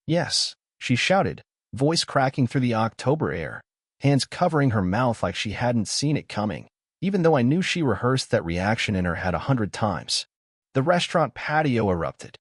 Yes, she shouted, voice cracking through the October air, hands covering her mouth like she hadn't seen it coming, even though I knew she rehearsed that reaction in her head 100 times. The restaurant patio erupted.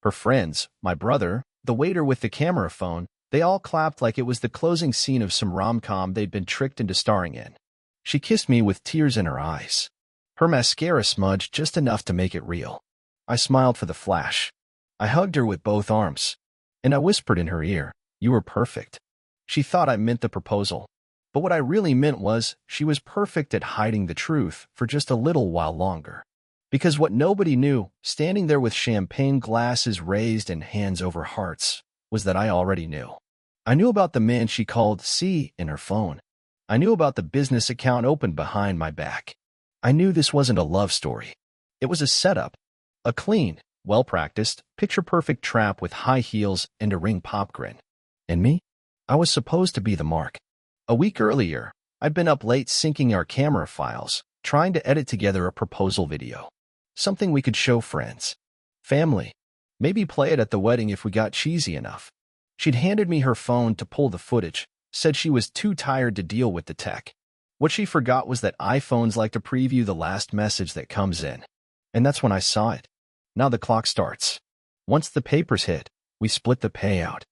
Her friends, my brother, the waiter with the camera phone, they all clapped like it was the closing scene of some rom-com they'd been tricked into starring in. She kissed me with tears in her eyes. Her mascara smudged just enough to make it real. I smiled for the flash. I hugged her with both arms. And I whispered in her ear, "You were perfect." She thought I meant the proposal. But what I really meant was she was perfect at hiding the truth for just a little while longer. Because what nobody knew, standing there with champagne glasses raised and hands over hearts, was that I already knew. I knew about the man she called C in her phone. I knew about the business account opened behind my back. I knew this wasn't a love story. It was a setup. A clean, well-practiced, picture-perfect trap with high heels and a ring pop grin. And me? I was supposed to be the mark. A week earlier, I'd been up late syncing our camera files, trying to edit together a proposal video. Something we could show friends. Family. Maybe play it at the wedding if we got cheesy enough. She'd handed me her phone to pull the footage, said she was too tired to deal with the tech. What she forgot was that iPhones like to preview the last message that comes in. And that's when I saw it. Now the clock starts. Once the papers hit, we split the payout.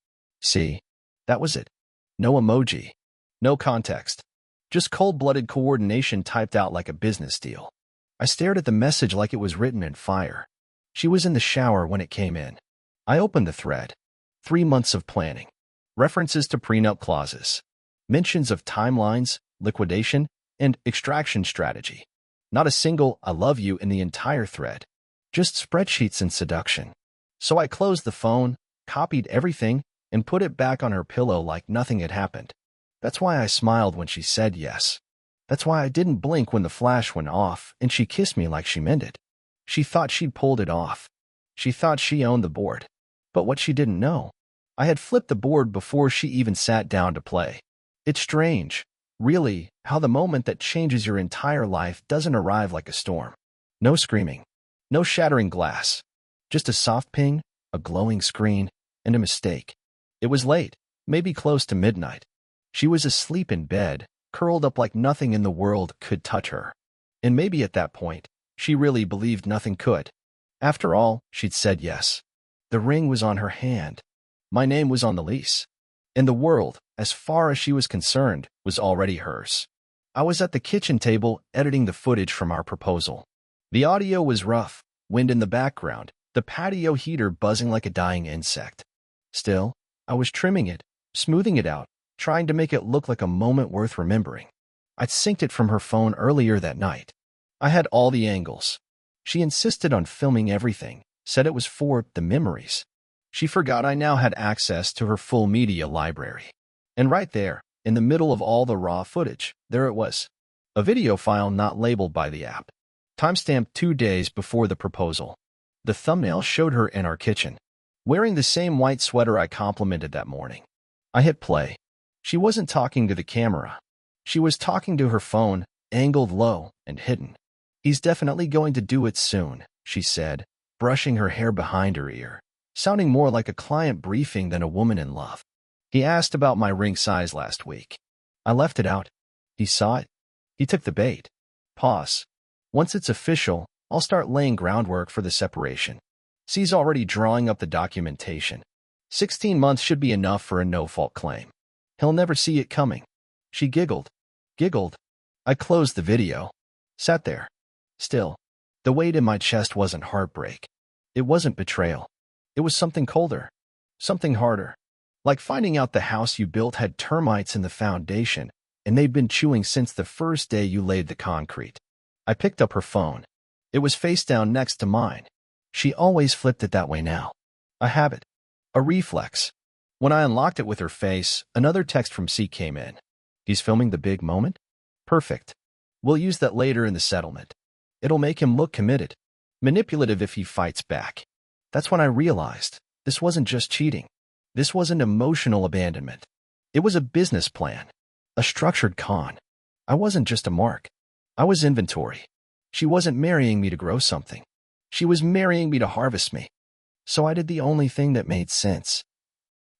See? That was it. No emoji. No context. Just cold-blooded coordination typed out like a business deal. I stared at the message like it was written in fire. She was in the shower when it came in. I opened the thread. 3 months of planning. References to prenup clauses. Mentions of timelines, liquidation, and extraction strategy. Not a single "I love you" in the entire thread. Just spreadsheets and seduction. So I closed the phone, copied everything, and put it back on her pillow like nothing had happened. That's why I smiled when she said yes. That's why I didn't blink when the flash went off and she kissed me like she meant it. She thought she'd pulled it off. She thought she owned the board. But what she didn't know, I had flipped the board before she even sat down to play. It's strange, really, how the moment that changes your entire life doesn't arrive like a storm. No screaming. No shattering glass. Just a soft ping, a glowing screen, and a mistake. It was late, maybe close to midnight. She was asleep in bed, curled up like nothing in the world could touch her. And maybe at that point, she really believed nothing could. After all, she'd said yes. The ring was on her hand. My name was on the lease. And the world, as far as she was concerned, was already hers. I was at the kitchen table editing the footage from our proposal. The audio was rough, wind in the background, the patio heater buzzing like a dying insect. Still, I was trimming it, smoothing it out, trying to make it look like a moment worth remembering. I'd synced it from her phone earlier that night. I had all the angles. She insisted on filming everything, said it was for the memories. She forgot I now had access to her full media library. And right there, in the middle of all the raw footage, there it was. A video file not labeled by the app. Timestamped 2 days before the proposal. The thumbnail showed her in our kitchen, wearing the same white sweater I complimented that morning. I hit play. She wasn't talking to the camera. She was talking to her phone, angled low and hidden. "He's definitely going to do it soon," she said, brushing her hair behind her ear, sounding more like a client briefing than a woman in love. "He asked about my ring size last week. I left it out. He saw it. He took the bait." Pause. "Once it's official, I'll start laying groundwork for the separation. C's already drawing up the documentation. 16 months should be enough for a no-fault claim. He'll never see it coming." She giggled. Giggled. I closed the video. Sat there. Still. The weight in my chest wasn't heartbreak. It wasn't betrayal. It was something colder. Something harder. Like finding out the house you built had termites in the foundation, and they'd been chewing since the first day you laid the concrete. I picked up her phone. It was face down next to mine. She always flipped it that way now. A habit. A reflex. When I unlocked it with her face, another text from C came in. "He's filming the big moment? Perfect. We'll use that later in the settlement. It'll make him look committed. Manipulative if he fights back." That's when I realized this wasn't just cheating. This wasn't emotional abandonment. It was a business plan. A structured con. I wasn't just a mark. I was inventory. She wasn't marrying me to grow something. She was marrying me to harvest me. So I did the only thing that made sense.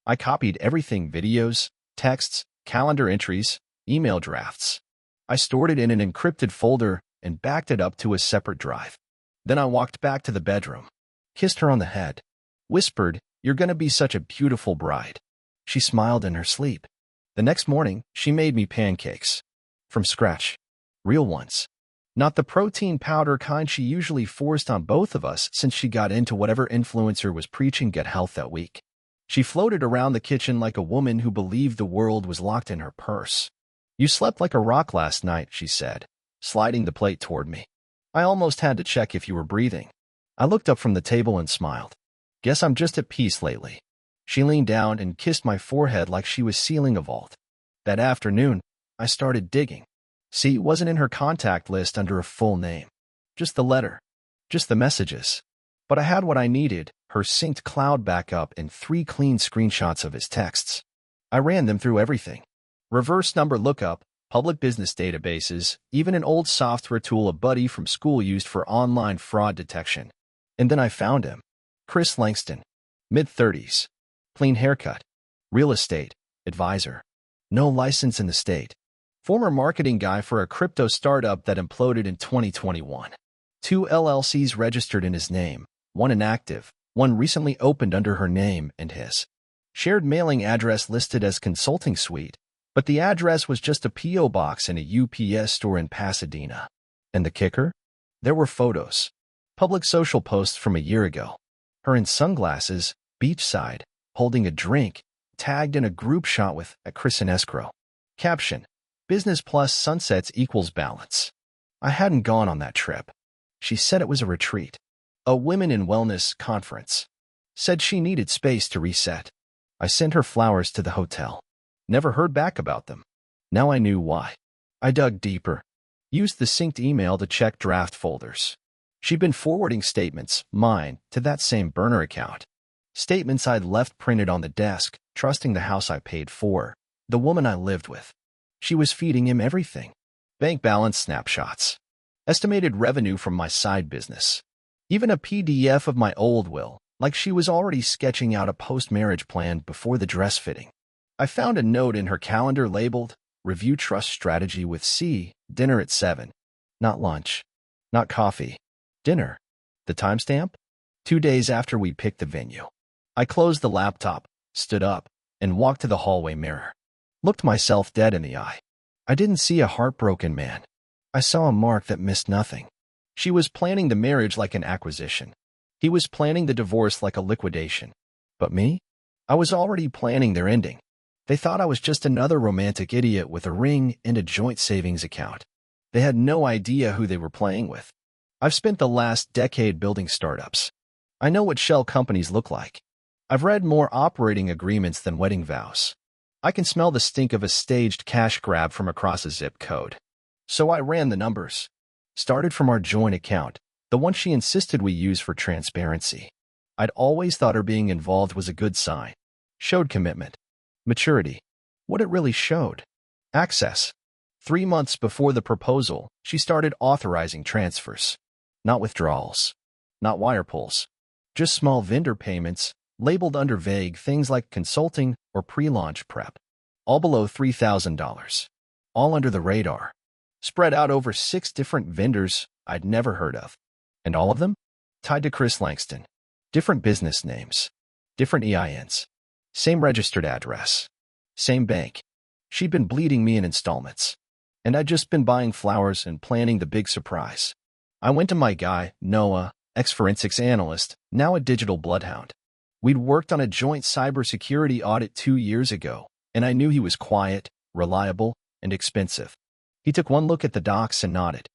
I copied everything: videos, texts, calendar entries, email drafts. I stored it in an encrypted folder and backed it up to a separate drive. Then I walked back to the bedroom, kissed her on the head, whispered, "You're gonna be such a beautiful bride." She smiled in her sleep. The next morning, she made me pancakes. From scratch. Real ones. Not the protein powder kind she usually forced on both of us since she got into whatever influencer was preaching gut health that week. She floated around the kitchen like a woman who believed the world was locked in her purse. "You slept like a rock last night," she said, sliding the plate toward me. "I almost had to check if you were breathing." I looked up from the table and smiled. "Guess I'm just at peace lately." She leaned down and kissed my forehead like she was sealing a vault. That afternoon, I started digging. See, it wasn't in her contact list under a full name. Just the letter. Just the messages. But I had what I needed: her synced cloud backup and 3 clean screenshots of his texts. I ran them through everything. Reverse number lookup, public business databases, even an old software tool a buddy from school used for online fraud detection. And then I found him. Chris Langston. Mid-30s. Clean haircut. Real estate advisor. No license in the state. Former marketing guy for a crypto startup that imploded in 2021. 2 LLCs registered in his name, one inactive, one recently opened under her name and his. Shared mailing address listed as Consulting Suite, but the address was just a P.O. box in a UPS store in Pasadena. And the kicker? There were photos. Public social posts from a year ago. Her in sunglasses, beachside, holding a drink, tagged in a group shot with a Chris in escrow. Caption: Business plus sunsets equals balance. I hadn't gone on that trip. She said it was a retreat. A women in wellness conference. Said she needed space to reset. I sent her flowers to the hotel. Never heard back about them. Now I knew why. I dug deeper. Used the synced email to check draft folders. She'd been forwarding statements, mine, to that same burner account. Statements I'd left printed on the desk, trusting the house I paid for, the woman I lived with. She was feeding him everything. Bank balance snapshots. Estimated revenue from my side business. Even a PDF of my old will, like she was already sketching out a post-marriage plan before the dress fitting. I found a note in her calendar labeled, "Review trust strategy with C, dinner at 7. Not lunch. Not coffee. Dinner. The timestamp? 2 days after we picked the venue. I closed the laptop, stood up, and walked to the hallway mirror. Looked myself dead in the eye. I didn't see a heartbroken man. I saw a mark that missed nothing. She was planning the marriage like an acquisition. He was planning the divorce like a liquidation. But me? I was already planning their ending. They thought I was just another romantic idiot with a ring and a joint savings account. They had no idea who they were playing with. I've spent the last decade building startups. I know what shell companies look like. I've read more operating agreements than wedding vows. I can smell the stink of a staged cash grab from across a zip code. So I ran the numbers. Started from our joint account, the one she insisted we use for transparency. I'd always thought her being involved was a good sign. Showed commitment. Maturity. What it really showed. Access. 3 months before the proposal, she started authorizing transfers. Not withdrawals. Not wire pulls. Just small vendor payments, labeled under vague things like consulting or pre-launch prep. All below $3,000. All under the radar. Spread out over 6 different vendors I'd never heard of. And all of them? Tied to Chris Langston. Different business names. Different EINs. Same registered address. Same bank. She'd been bleeding me in installments. And I'd just been buying flowers and planning the big surprise. I went to my guy, Noah, ex-forensics analyst, now a digital bloodhound. We'd worked on a joint cybersecurity audit 2 years ago, and I knew he was quiet, reliable, and expensive. He took one look at the docs and nodded.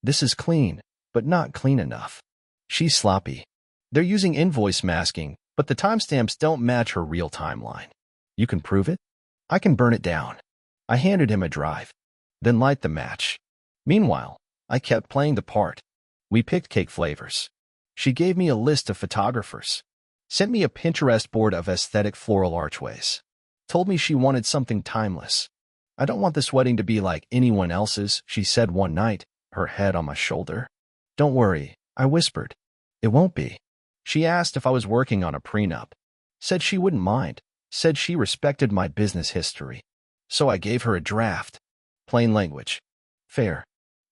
This is clean, but not clean enough. She's sloppy. They're using invoice masking, but the timestamps don't match her real timeline. You can prove it? I can burn it down. I handed him a drive. Then light the match. Meanwhile, I kept playing the part. We picked cake flavors. She gave me a list of photographers. Sent me a Pinterest board of aesthetic floral archways. Told me she wanted something timeless. I don't want this wedding to be like anyone else's, she said one night, her head on my shoulder. Don't worry, I whispered. It won't be. She asked if I was working on a prenup. Said she wouldn't mind, said she respected my business history. So I gave her a draft. Plain language. Fair.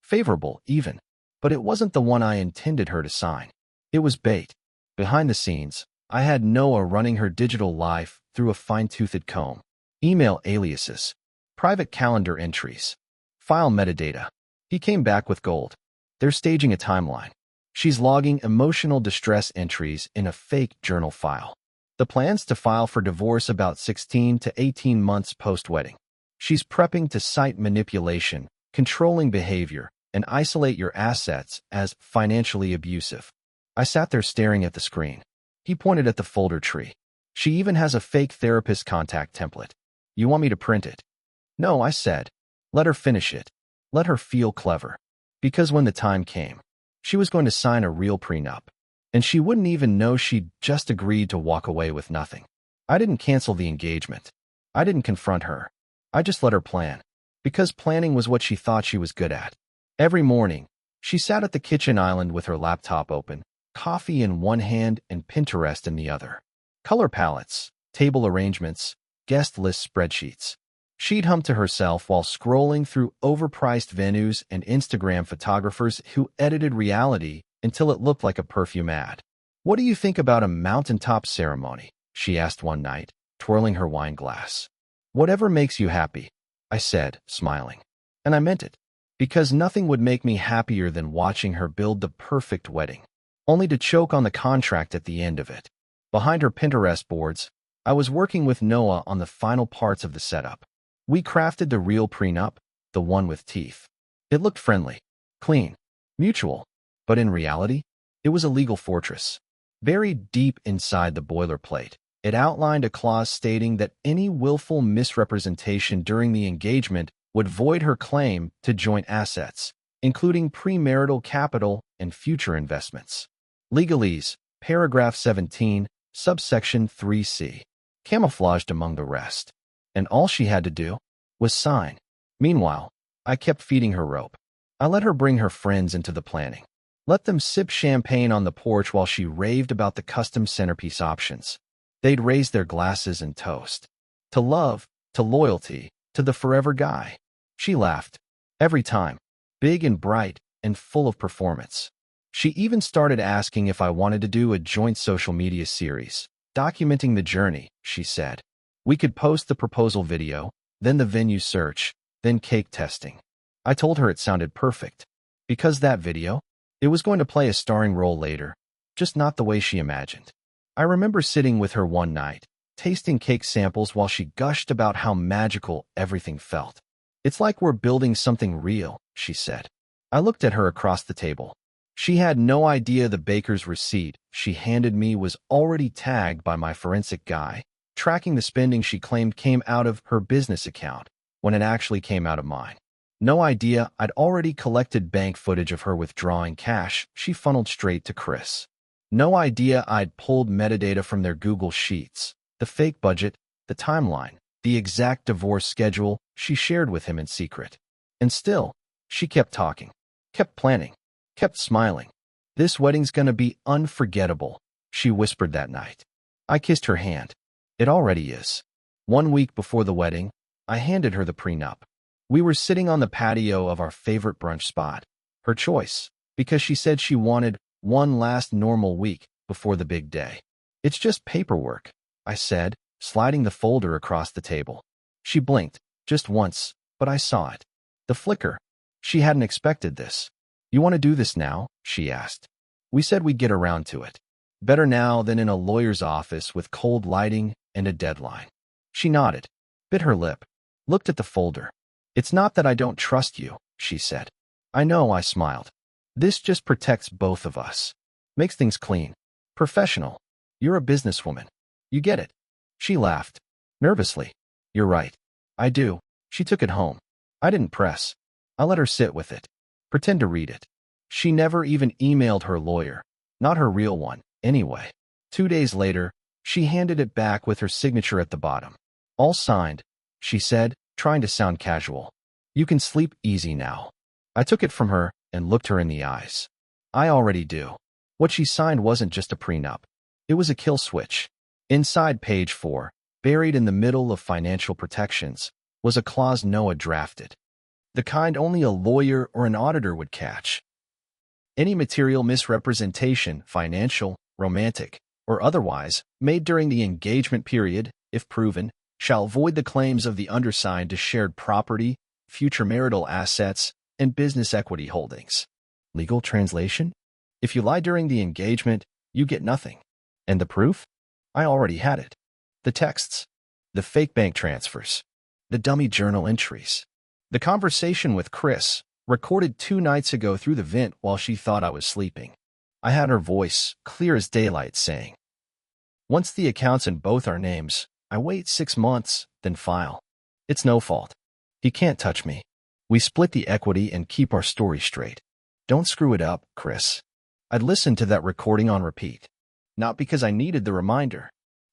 Favorable, even. But it wasn't the one I intended her to sign. It was bait. Behind the scenes, I had Noah running her digital life through a fine-toothed comb. Email aliases. Private calendar entries. File metadata. He came back with gold. They're staging a timeline. She's logging emotional distress entries in a fake journal file. The plan's to file for divorce about 16 to 18 months post-wedding. She's prepping to cite manipulation, controlling behavior, and isolate your assets as financially abusive. I sat there staring at the screen. He pointed at the folder tree. She even has a fake therapist contact template. You want me to print it? No, I said. Let her finish it. Let her feel clever. Because when the time came, she was going to sign a real prenup. And she wouldn't even know she'd just agreed to walk away with nothing. I didn't cancel the engagement. I didn't confront her. I just let her plan. Because planning was what she thought she was good at. Every morning, she sat at the kitchen island with her laptop open, coffee in one hand and Pinterest in the other. Color palettes, table arrangements, guest list spreadsheets. She'd hum to herself while scrolling through overpriced venues and Instagram photographers who edited reality until it looked like a perfume ad. What do you think about a mountaintop ceremony? She asked one night, twirling her wine glass. Whatever makes you happy, I said, smiling. And I meant it. Because nothing would make me happier than watching her build the perfect wedding, only to choke on the contract at the end of it. Behind her Pinterest boards, I was working with Noah on the final parts of the setup. We crafted the real prenup, the one with teeth. It looked friendly, clean, mutual, but in reality, it was a legal fortress. Buried deep inside the boilerplate, it outlined a clause stating that any willful misrepresentation during the engagement would void her claim to joint assets, including premarital capital and future investments. Legalese, paragraph 17, subsection 3C, camouflaged among the rest. And all she had to do was sign. Meanwhile, I kept feeding her rope. I let her bring her friends into the planning. Let them sip champagne on the porch while she raved about the custom centerpiece options. They'd raise their glasses and toast. To love, to loyalty, to the forever guy. She laughed. Every time. Big and bright and full of performance. She even started asking if I wanted to do a joint social media series, documenting the journey, she said. We could post the proposal video, then the venue search, then cake testing. I told her it sounded perfect. Because that video, it was going to play a starring role later, just not the way she imagined. I remember sitting with her one night, tasting cake samples while she gushed about how magical everything felt. It's like we're building something real, she said. I looked at her across the table. She had no idea the baker's receipt she handed me was already tagged by my forensic guy, tracking the spending she claimed came out of her business account when it actually came out of mine. No idea I'd already collected bank footage of her withdrawing cash she funneled straight to Chris. No idea I'd pulled metadata from their Google Sheets, the fake budget, the timeline, the exact divorce schedule she shared with him in secret. And still, she kept talking, kept planning, kept smiling. This wedding's gonna be unforgettable, she whispered that night. I kissed her hand. It already is. 1 week before the wedding, I handed her the prenup. We were sitting on the patio of our favorite brunch spot. Her choice, because she said she wanted one last normal week before the big day. It's just paperwork, I said, sliding the folder across the table. She blinked, just once, but I saw it. The flicker. She hadn't expected this. You want to do this now? She asked. We said we'd get around to it. Better now than in a lawyer's office with cold lighting and a deadline. She nodded, bit her lip, looked at the folder. It's not that I don't trust you, she said. I know, I smiled. This just protects both of us. Makes things clean. Professional. You're a businesswoman. You get it. She laughed. Nervously. You're right. I do. She took it home. I didn't press. I let her sit with it. Pretend to read it. She never even emailed her lawyer. Not her real one, anyway. 2 days later, she handed it back with her signature at the bottom. All signed, she said, trying to sound casual. You can sleep easy now. I took it from her and looked her in the eyes. I already do. What she signed wasn't just a prenup. It was a kill switch. Inside page 4, Buried in the middle of financial protections was a clause Noah drafted, the kind only a lawyer or an auditor would catch. Any material misrepresentation, financial, romantic, or otherwise, made during the engagement period, if proven, shall void the claims of the undersigned to shared property, future marital assets, and business equity holdings. Legal translation? If you lie during the engagement, you get nothing. And the proof? I already had it. The texts, the fake bank transfers, the dummy journal entries, the conversation with Chris, recorded 2 nights ago through the vent while she thought I was sleeping. I had her voice, clear as daylight, saying, "Once the account's in both our names, I wait 6 months, then file. It's no fault. He can't touch me. We split the equity and keep our story straight. Don't screw it up, Chris." I'd listened to that recording on repeat, not because I needed the reminder,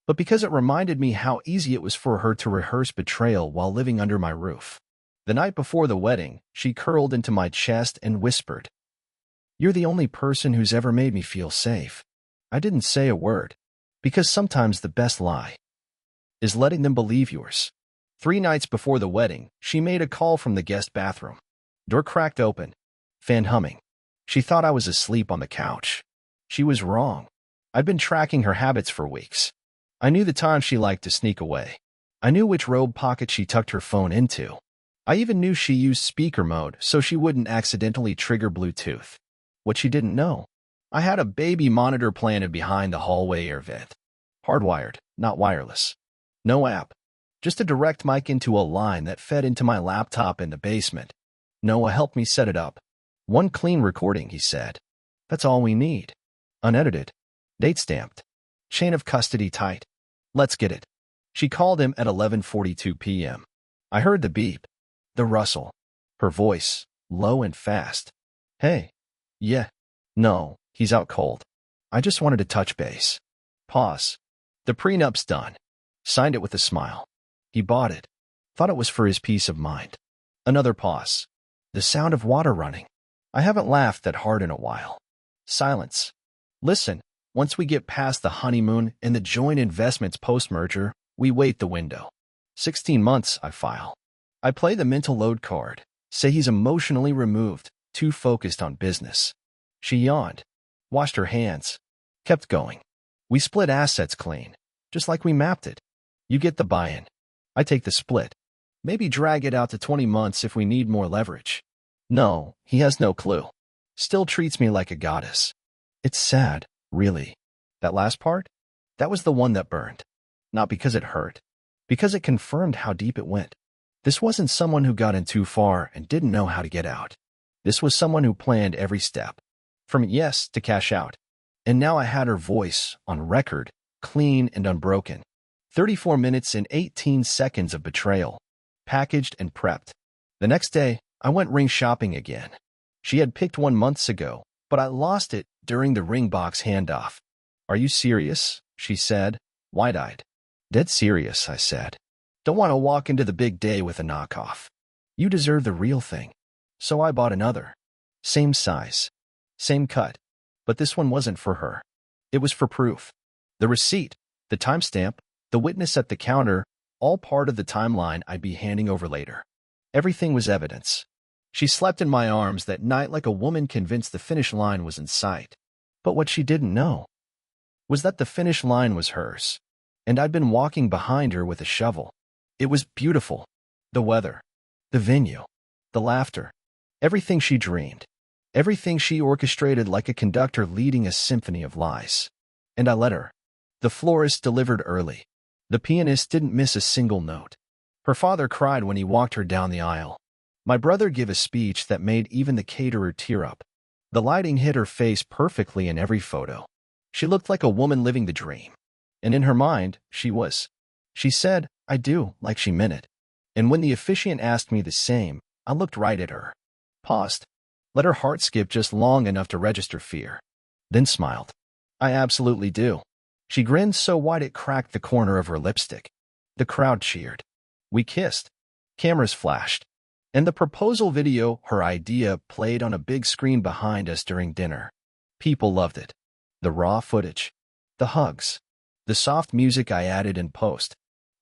but because it reminded me how easy it was for her to rehearse betrayal while living under my roof. The night before the wedding, she curled into my chest and whispered, "You're the only person who's ever made me feel safe." I didn't say a word, because sometimes the best lie is letting them believe yours. 3 nights before the wedding, she made a call from the guest bathroom. Door cracked open, fan humming. She thought I was asleep on the couch. She was wrong. I'd been tracking her habits for weeks. I knew the time she liked to sneak away. I knew which robe pocket she tucked her phone into. I even knew she used speaker mode so she wouldn't accidentally trigger Bluetooth. What she didn't know, I had a baby monitor planted behind the hallway air vent. Hardwired, not wireless. No app. Just a direct mic into a line that fed into my laptop in the basement. Noah helped me set it up. 1 clean recording, he said. That's all we need. Unedited. Date stamped. Chain of custody tight. Let's get it. She called him at 11:42 p.m. I heard the beep, the rustle. Her voice, low and fast. "Hey. Yeah. No, he's out cold. I just wanted to touch base." Pause. "The prenup's done." Signed it with a smile. He bought it. Thought it was for his peace of mind. Another pause. The sound of water running. I haven't laughed that hard in a while. Silence. "Listen, once we get past the honeymoon and the joint investments post-merger, we wait the window. 16 months, I file. I play the mental load card. Say he's emotionally removed, too focused on business." She yawned, washed her hands, kept going. "We split assets clean, just like we mapped it. You get the buy-in. I take the split. Maybe drag it out to 20 months if we need more leverage." No, he has no clue. Still treats me like a goddess. It's sad, really. That last part? That was the one that burned. Not because it hurt, because it confirmed how deep it went. This wasn't someone who got in too far and didn't know how to get out. This was someone who planned every step, from yes to cash out. And now I had her voice, on record, clean and unbroken. 34 minutes and 18 seconds of betrayal, packaged and prepped. The next day, I went ring shopping again. She had picked one months ago, but I lost it during the ring box handoff. "Are you serious?" she said, wide-eyed. "Dead serious," I said. "Don't want to walk into the big day with a knockoff. You deserve the real thing." So I bought another. Same size, same cut, but this one wasn't for her. It was for proof. The receipt, the timestamp, the witness at the counter, all part of the timeline I'd be handing over later. Everything was evidence. She slept in my arms that night like a woman convinced the finish line was in sight. But what she didn't know was that the finish line was hers, and I'd been walking behind her with a shovel. It was beautiful. The weather, the venue, the laughter, everything she dreamed, everything she orchestrated like a conductor leading a symphony of lies. And I let her. The florist delivered early. The pianist didn't miss a single note. Her father cried when he walked her down the aisle. My brother gave a speech that made even the caterer tear up. The lighting hit her face perfectly in every photo. She looked like a woman living the dream. And in her mind, she was. She said, "I do," like she meant it. And when the officiant asked me the same, I looked right at her, paused, let her heart skip just long enough to register fear, then smiled. "I absolutely do." She grinned so wide it cracked the corner of her lipstick. The crowd cheered. We kissed. Cameras flashed. And the proposal video, her idea, played on a big screen behind us during dinner. People loved it. The raw footage, the hugs, the soft music I added in post.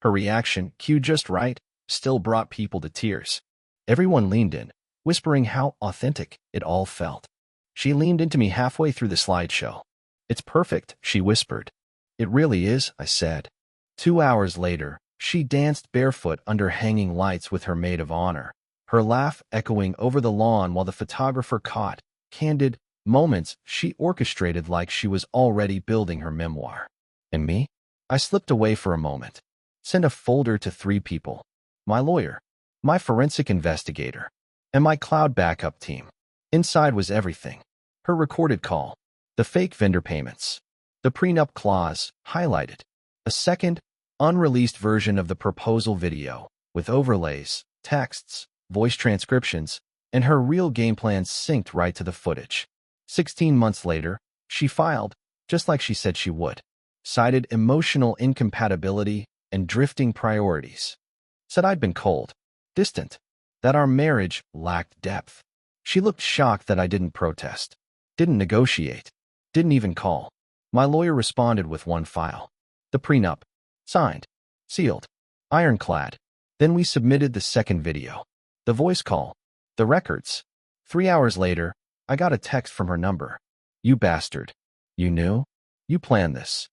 Her reaction, cued just right, still brought people to tears. Everyone leaned in, whispering how authentic it all felt. She leaned into me halfway through the slideshow. "It's perfect," she whispered. "It really is," I said. 2 hours later, she danced barefoot under hanging lights with her maid of honor, her laugh echoing over the lawn while the photographer caught candid moments she orchestrated like she was already building her memoir. And me? I slipped away for a moment. Sent a folder to 3 people: my lawyer, my forensic investigator, and my cloud backup team. Inside was everything. Her recorded call, the fake vendor payments, the prenup clause, highlighted, a second, unreleased version of the proposal video, with overlays, texts, voice transcriptions, and her real game plan synced right to the footage. 16 months later, she filed, just like she said she would. Cited emotional incompatibility and drifting priorities. Said I'd been cold, distant, that our marriage lacked depth. She looked shocked that I didn't protest, didn't negotiate, didn't even call. My lawyer responded with one file: the prenup, signed, sealed, ironclad. Then we submitted the second video, the voice call, the records. 3 hours later, I got a text from her number. "You bastard. You knew? You planned this."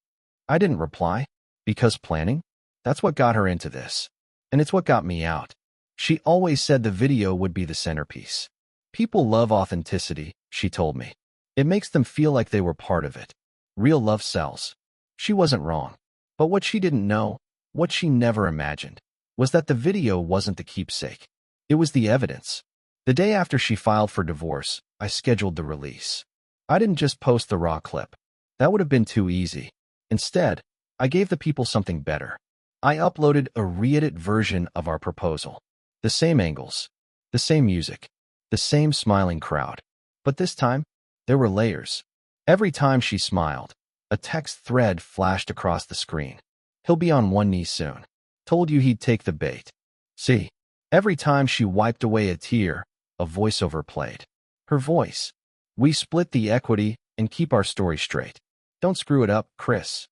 I didn't reply, because planning? That's what got her into this. And it's what got me out. She always said the video would be the centerpiece. "People love authenticity," she told me. "It makes them feel like they were part of it. Real love sells." She wasn't wrong. But what she didn't know, what she never imagined, was that the video wasn't the keepsake. It was the evidence. The day after she filed for divorce, I scheduled the release. I didn't just post the raw clip. That would have been too easy. Instead, I gave the people something better. I uploaded a re-edit version of our proposal. The same angles, the same music, the same smiling crowd. But this time, there were layers. Every time she smiled, a text thread flashed across the screen. "He'll be on one knee soon. Told you he'd take the bait." See, every time she wiped away a tear, a voiceover played. Her voice: "We split the equity and keep our story straight. Don't screw it up, Chris."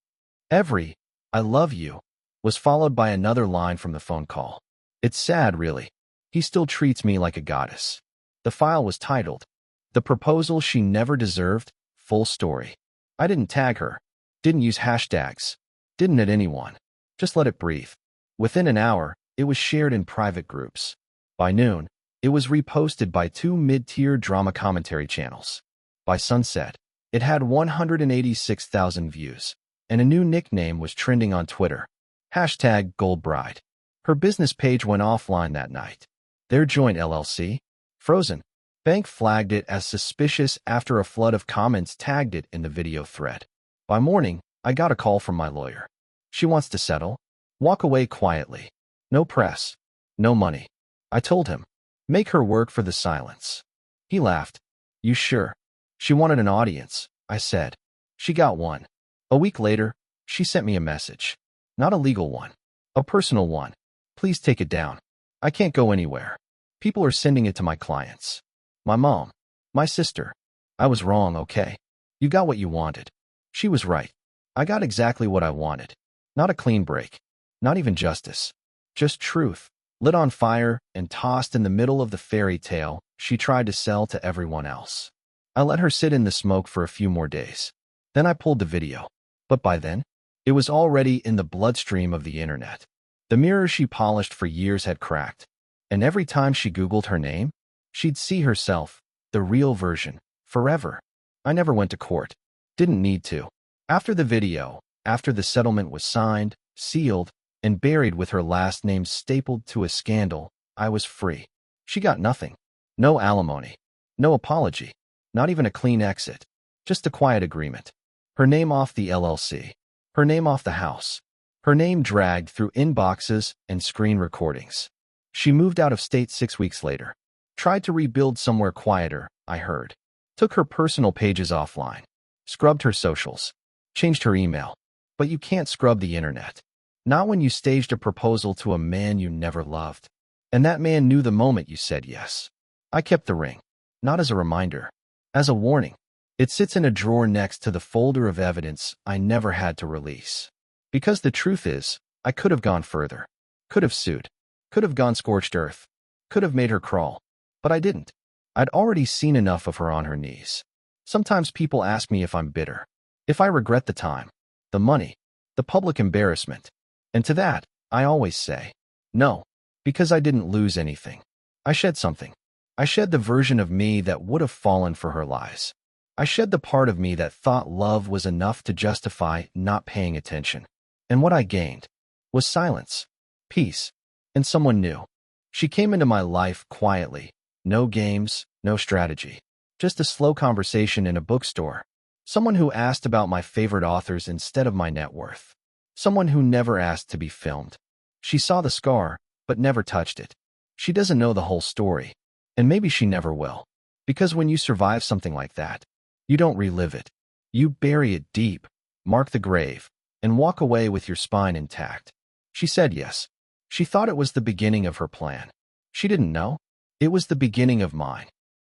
Every "I love you" was followed by another line from the phone call. "It's sad, really. He still treats me like a goddess." The file was titled, "The Proposal She Never Deserved, Full Story." I didn't tag her, didn't use hashtags, didn't at anyone. Just let it breathe. Within an hour, it was shared in private groups. By noon, it was reposted by 2 mid-tier drama commentary channels. By sunset, it had 186,000 views, and a new nickname was trending on Twitter. #GoldBride. Her business page went offline that night. Their joint LLC, Frozen Bank, flagged it as suspicious after a flood of comments tagged it in the video thread. By morning, I got a call from my lawyer. "She wants to settle. Walk away quietly. No press. No money." I told him, "Make her work for the silence." He laughed. "You sure?" "She wanted an audience," I said. "She got one." A week later, she sent me a message. Not a legal one. A personal one. "Please take it down. I can't go anywhere. People are sending it to my clients. My mom. My sister. I was wrong, okay? You got what you wanted." She was right. I got exactly what I wanted. Not a clean break. Not even justice. Just truth, lit on fire and tossed in the middle of the fairy tale she tried to sell to everyone else. I let her sit in the smoke for a few more days. Then I pulled the video. But by then, it was already in the bloodstream of the internet. The mirror she polished for years had cracked. And every time she Googled her name, she'd see herself, the real version, forever. I never went to court. Didn't need to. After the video, after the settlement was signed, sealed, and buried with her last name stapled to a scandal, I was free. She got nothing. No alimony. No apology. Not even a clean exit. Just a quiet agreement. Her name off the LLC. Her name off the house. Her name dragged through inboxes and screen recordings. She moved out of state 6 weeks later. Tried to rebuild somewhere quieter, I heard. Took her personal pages offline. Scrubbed her socials. Changed her email. But you can't scrub the internet. Not when you staged a proposal to a man you never loved. And that man knew the moment you said yes. I kept the ring. Not as a reminder. As a warning. It sits in a drawer next to the folder of evidence I never had to release. Because the truth is, I could have gone further. Could have sued. Could have gone scorched earth. Could have made her crawl. But I didn't. I'd already seen enough of her on her knees. Sometimes people ask me if I'm bitter, if I regret the time, the money, the public embarrassment. And to that, I always say, no, because I didn't lose anything. I shed something. I shed the version of me that would have fallen for her lies. I shed the part of me that thought love was enough to justify not paying attention. And what I gained was silence, peace, and someone new. She came into my life quietly. No games, no strategy. Just a slow conversation in a bookstore. Someone who asked about my favorite authors instead of my net worth. Someone who never asked to be filmed. She saw the scar, but never touched it. She doesn't know the whole story. And maybe she never will. Because when you survive something like that, you don't relive it. You bury it deep, mark the grave, and walk away with your spine intact. She said yes. She thought it was the beginning of her plan. She didn't know. It was the beginning of mine.